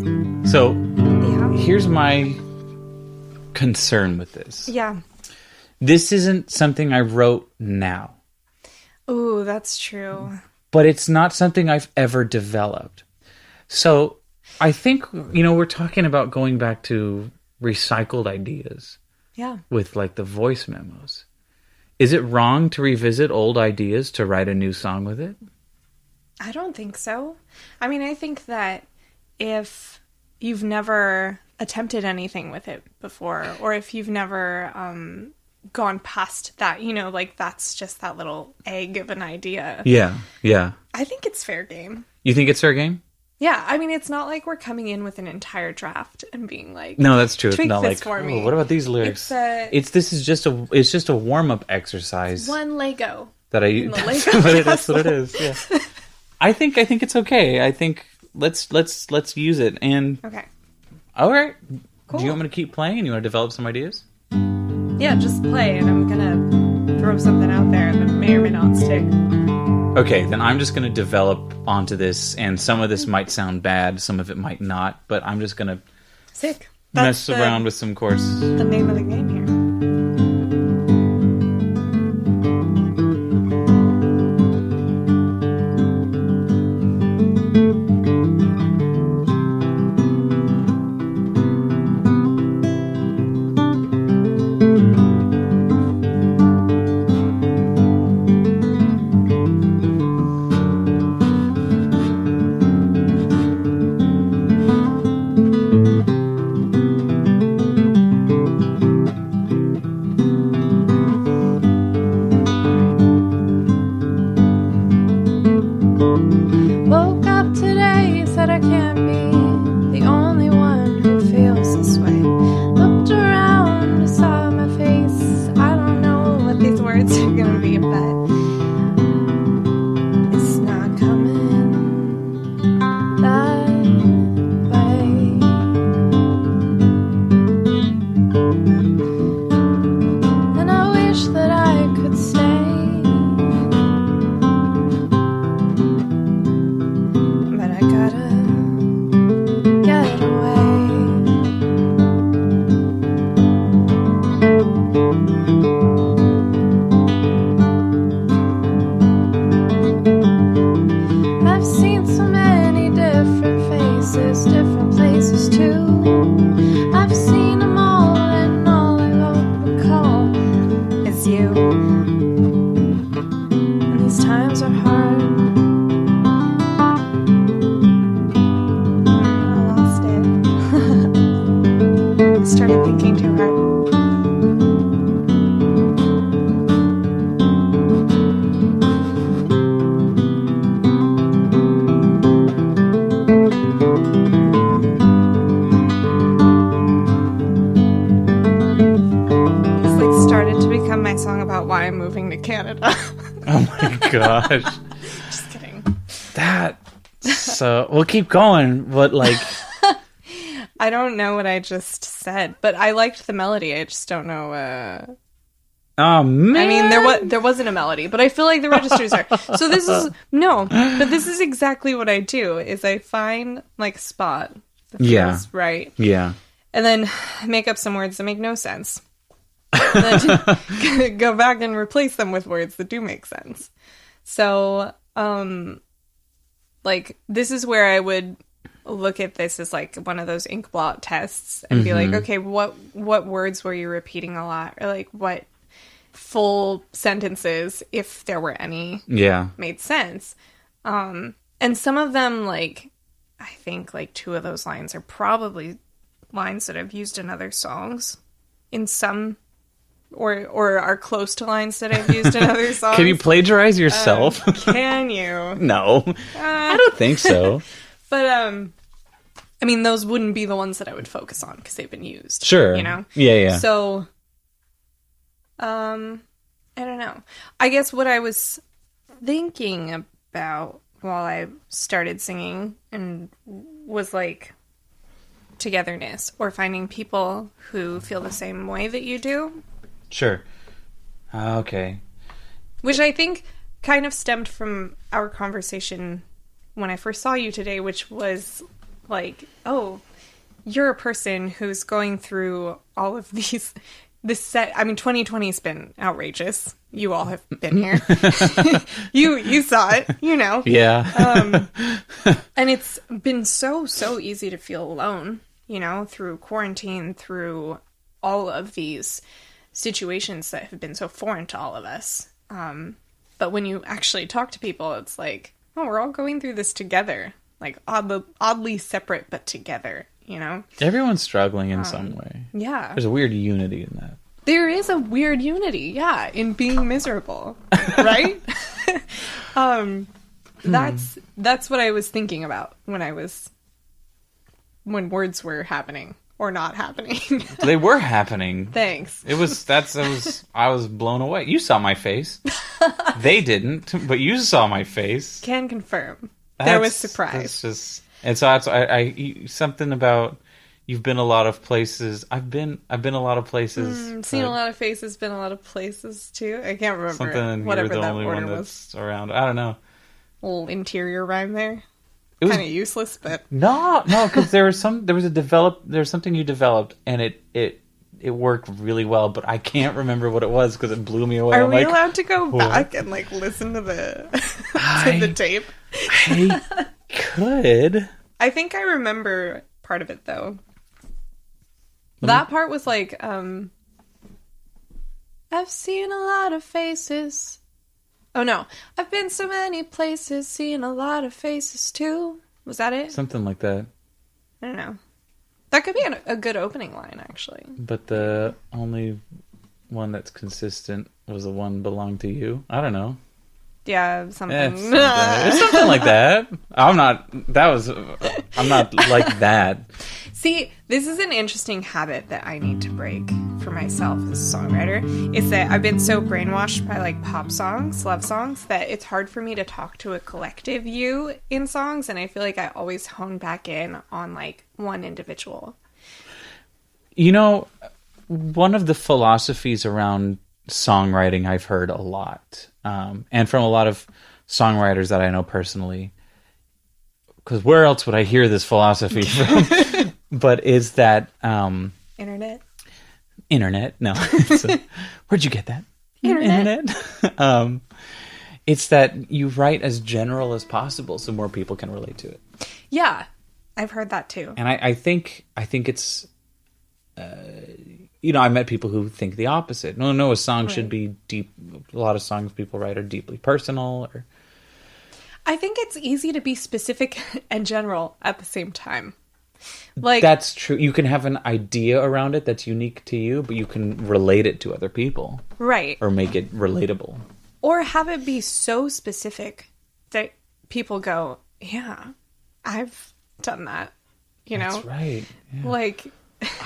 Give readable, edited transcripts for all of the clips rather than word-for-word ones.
So, Yeah. here's my concern with this. Yeah. This isn't something I wrote now, Ooh, that's true. but it's not something I've ever developed. So, I think, we're talking about going back to recycled ideas Yeah. with like the voice memos. Is it wrong to revisit old ideas to write a new song with it? I don't think so. I mean, I think that if you've never attempted anything with it before, or if you've never gone past that, like that's just that little egg of an idea. Yeah, yeah. I think it's fair game. You think it's fair game? Yeah, I mean, it's not like we're coming in with an entire draft and being like, No, that's true. It's tweak not this like, for me. what about these lyrics? This is just a warm up exercise. One Lego. That I in the Lego that's what it is. Yeah. I think it's okay. I think let's use it. And Okay. all right. Cool. Do you want me to keep playing? You want to develop some ideas? Yeah, just play, and I'm gonna throw something out there that may or may not stick. Okay, then I'm just going to develop onto this, and some of this might sound bad, some of it might not, but I'm just going to Sick. mess around with some chords. The name of the game here. Woke up today, said I can't be the only one who feels this way. Looked around, saw my face. I don't know what these words are gonna be, but it's not coming that way. And I wish that I could stay. But I gotta get away. I've seen so many different faces, different places too. I've seen them all, and all I won't recall is you. And these times are hard. I lost it. I started thinking too hard. This like started to become my song about why I'm moving to Canada. Oh my gosh. Just kidding. So we'll keep going, but like, I don't know what I just said, but I liked the melody. I just don't know. oh man. I mean, there wasn't a melody, but I feel like the registers are. So this is but this is exactly what I do. Is I find like a spot that feels Yeah. right, Yeah. and then make up some words that make no sense. And then go back and replace them with words that do make sense. So, like this is where I would look at this as like one of those ink blot tests and be like, okay, what words were you repeating a lot, or like what full sentences, if there were any, Yeah. made sense. And some of them, like I think like two of those lines are probably lines that I've used in other songs in some or are close to lines that I've used in other songs. Can you plagiarize yourself? Can you? No. I don't think so. But I mean, those wouldn't be the ones that I would focus on because they've been used. Sure. You know? Yeah. So, I don't know. I guess what I was thinking about while I started singing and was like togetherness or finding people who feel the same way that you do. Sure. Okay. Which I think kind of stemmed from our conversation when I first saw you today, which was like, oh, you're a person who's going through all of these. This set. I mean, 2020's been outrageous. You all have been here. you saw it. You know. Yeah. And it's been so easy to feel alone. You know, through quarantine, through all of these situations that have been so foreign to all of us. But when you actually talk to people, it's like, oh, we're all going through this together. Like, oddly separate, but together, you know? Everyone's struggling in some way. Yeah. There's a weird unity in that. There is a weird unity, yeah, in being miserable, right? That's what I was thinking about when words were happening. Or not happening. They were happening. Thanks. I was blown away. You saw my face. They didn't, but you saw my face. Can confirm. There was surprise. That's just, and so I something about you've been a lot of places. I've been a lot of places. Seen a lot of faces, been a lot of places too. I can't remember. Something whatever you're the that only order one was. that's around. I don't know. Little interior rhyme there. It was kind of useless, but no, because there was something you developed, and it worked really well, but I can't remember what it was because it blew me away. Are we allowed to go back and like listen to the the tape? I could. I think I remember part of it though. That part was like, I've seen a lot of faces. Oh no, I've been so many places, seen a lot of faces too. Was that it? Something like that. I don't know. That could be a good opening line, actually. But the only one that's consistent was the one belonged to you. I don't know. Yeah, something. It's something like that. I'm not like that. See, this is an interesting habit that I need to break for myself as a songwriter. Is that I've been so brainwashed by like pop songs, love songs, that it's hard for me to talk to a collective you in songs, and I feel like I always hone back in on like one individual. You know, one of the philosophies around songwriting I've heard a lot, and from a lot of songwriters that I know personally, because where else would I hear this philosophy from? But is that Internet? No. Where'd you get that? Internet. It's that you write as general as possible so more people can relate to it. Yeah, I've heard that too. And I think it's, I met people who think the opposite. No, a song should be deep. A lot of songs people write are deeply personal. I think it's easy to be specific and general at the same time. Like, that's true. You can have an idea around it that's unique to you, but you can relate it to other people. Right. Or make it relatable. Or have it be so specific that people go, yeah, I've done that. You know? That's right. Yeah. Like,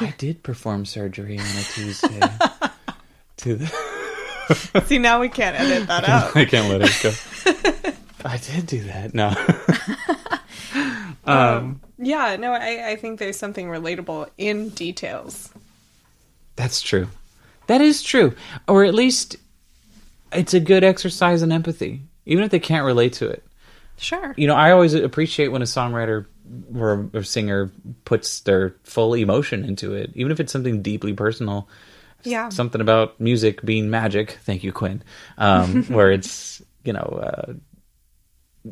I did perform surgery on a Tuesday. See, now we can't edit that out. I can't let it go. I did do that. No. Yeah, no, I think there's something relatable in details. That's true. That is true. Or at least it's a good exercise in empathy, even if they can't relate to it. Sure. I always appreciate when a songwriter or a singer puts their full emotion into it, even if it's something deeply personal. Yeah. Something about music being magic. Thank you, Quinn. Where it's,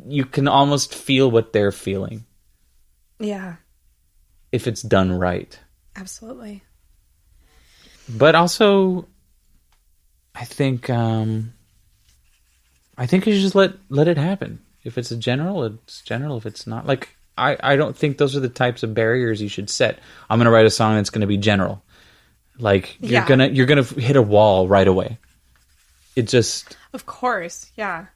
you can almost feel what they're feeling. Yeah. If it's done right. Absolutely. But also, I think you should just let it happen. If it's general, it's general. If it's not, like, I don't think those are the types of barriers you should set. I'm going to write a song that's going to be general. Like, you're gonna hit a wall right away. It just... Of course, yeah.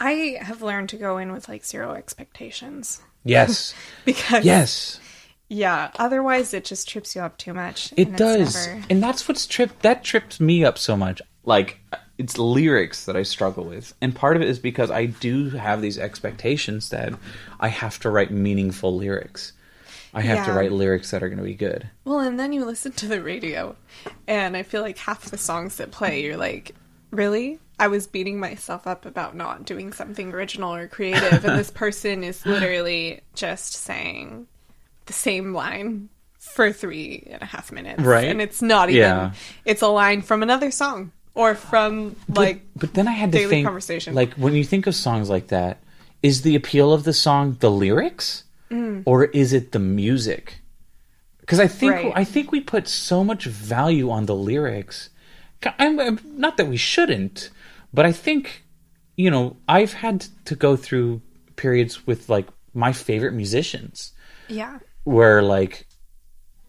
I have learned to go in with like zero expectations. Yes. Because... Yes. Yeah, otherwise it just trips you up too much. It does. And that's what's trips me up so much. Like, it's lyrics that I struggle with. And part of it is because I do have these expectations that I have to write meaningful lyrics. I have to write lyrics that are going to be good. Well, and then you listen to the radio, and I feel like half the songs that play, you're like, really? I was beating myself up about not doing something original or creative, and this person is literally just saying the same line for 3.5 minutes. Right. And it's not even, Yeah. it's a line from another song or from, like, But then I had to daily think, conversation. like, when you think of songs like that, is the appeal of the song the lyrics? Or is it the music? Because I think we put so much value on the lyrics. Not that we shouldn't, but I think, you know, I've had to go through periods with, like, my favorite musicians. Yeah. Where, like,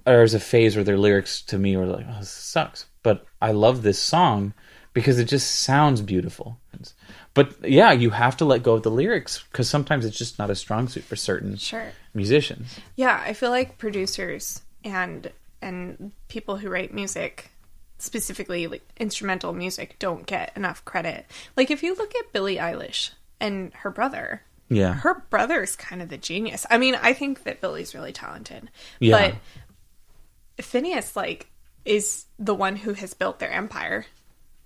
there's a phase where their lyrics to me were like, oh, this sucks. But I love this song because it just sounds beautiful. But yeah, you have to let go of the lyrics because sometimes it's just not a strong suit for certain musicians. Yeah, I feel like producers and people who write music, specifically like instrumental music, don't get enough credit. Like if you look at Billie Eilish and her brother, her brother's kind of the genius. I mean, I think that Billie's really talented, but Phineas, like, is the one who has built their empire.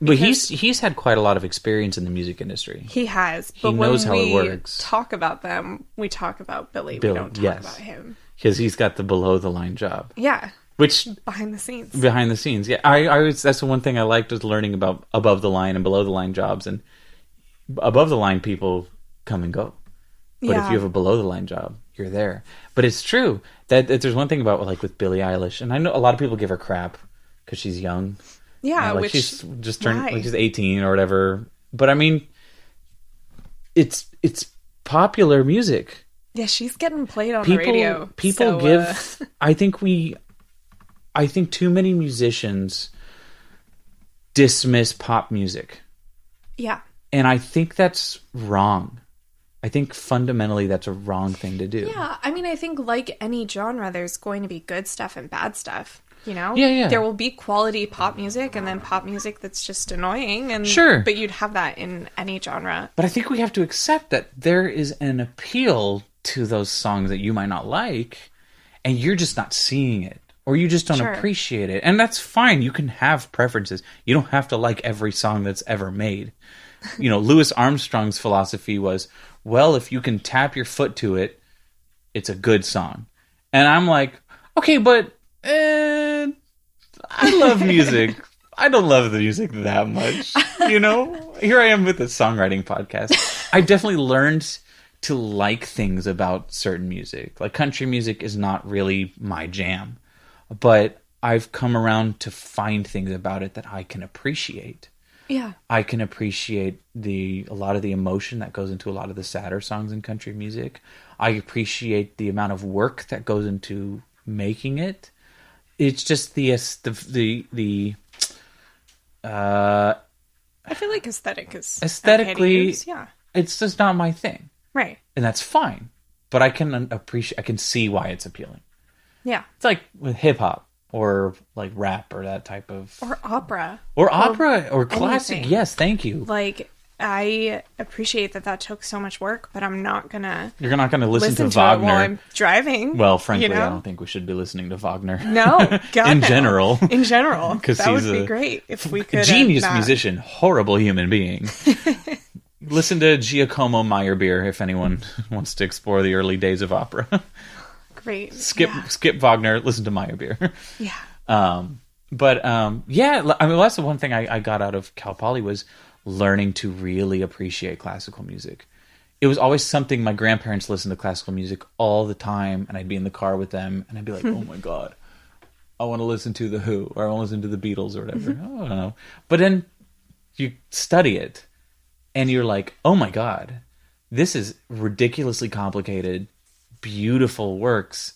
But he's had quite a lot of experience in the music industry. He has. But he knows how it works. Talk about them, we talk about Billy. We don't talk about him. Because he's got the below the line job. Yeah. Which behind the scenes. Yeah. I was, that's the one thing I liked, was learning about above the line and below the line jobs. And above the line people come and go. But if you have a below the line job, you're there. But it's true that there's one thing about, like, with Billie Eilish, and I know a lot of people give her crap because she's young. Yeah, like, she's just turned, like, she's 18 or whatever. But I mean, it's popular music. Yeah, she's getting played on the radio. People give. I think too many musicians dismiss pop music. Yeah, and I think that's wrong. I think fundamentally that's a wrong thing to do. Yeah, I mean, I think like any genre, there's going to be good stuff and bad stuff. You know? Yeah. There will be quality pop music and then pop music that's just annoying. And sure. But you'd have that in any genre. But I think we have to accept that there is an appeal to those songs that you might not like, and you're just not seeing it. Or you just don't appreciate it. And that's fine. You can have preferences. You don't have to like every song that's ever made. You know, Louis Armstrong's philosophy was, well, if you can tap your foot to it, it's a good song. And I'm like, okay, but I love music. I don't love the music that much. You know? Here I am with a songwriting podcast. I definitely learned to like things about certain music. Like country music is not really my jam. But I've come around to find things about it that I can appreciate. Yeah. I can appreciate a lot of the emotion that goes into a lot of the sadder songs in country music. I appreciate the amount of work that goes into making it. It's just I feel like aesthetic is aesthetically, it's just not my thing. Right. And that's fine. But I can see why it's appealing. Yeah. It's like with hip hop or like rap or that type of... Or opera. Or classic. Anything. Yes, thank you. Like, I appreciate that took so much work, but I'm not going to... You're not going to listen to Wagner. It while I'm driving. Well, frankly, I don't think we should be listening to Wagner. No. God, In general. In general. That would be great if we could... Genius musician, horrible human being. Listen to Giacomo Meyerbeer if anyone wants to explore the early days of opera. Great. Skip Wagner, listen to Meyerbeer. Yeah. I mean, that's the one thing I got out of Cal Poly was learning to really appreciate classical music. It was always something my grandparents listened to classical music all the time, and I'd be in the car with them, and I'd be like, oh my God, I want to listen to The Who, or I want to listen to the Beatles, or whatever. I don't know. But then you study it, and you're like, oh my God, this is ridiculously complicated, beautiful works,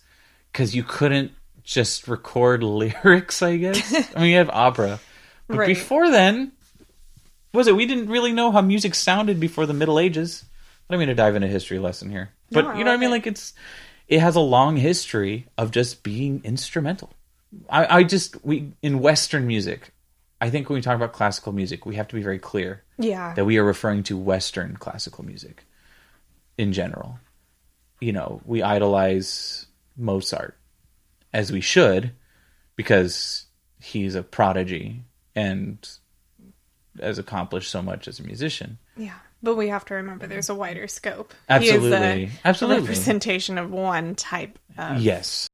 because you couldn't just record lyrics, I guess. I mean, you have opera. But before then, we didn't really know how music sounded before the Middle Ages. I don't mean to dive into a history lesson here. But you know what I mean? Like, it has a long history of just being instrumental. In Western music, I think when we talk about classical music, we have to be very clear that we are referring to Western classical music in general. You know, we idolize Mozart, as we should, because he's a prodigy and has accomplished so much as a musician. Yeah. But we have to remember there's a wider scope. Absolutely. He is Absolutely. a representation of one type of Yes.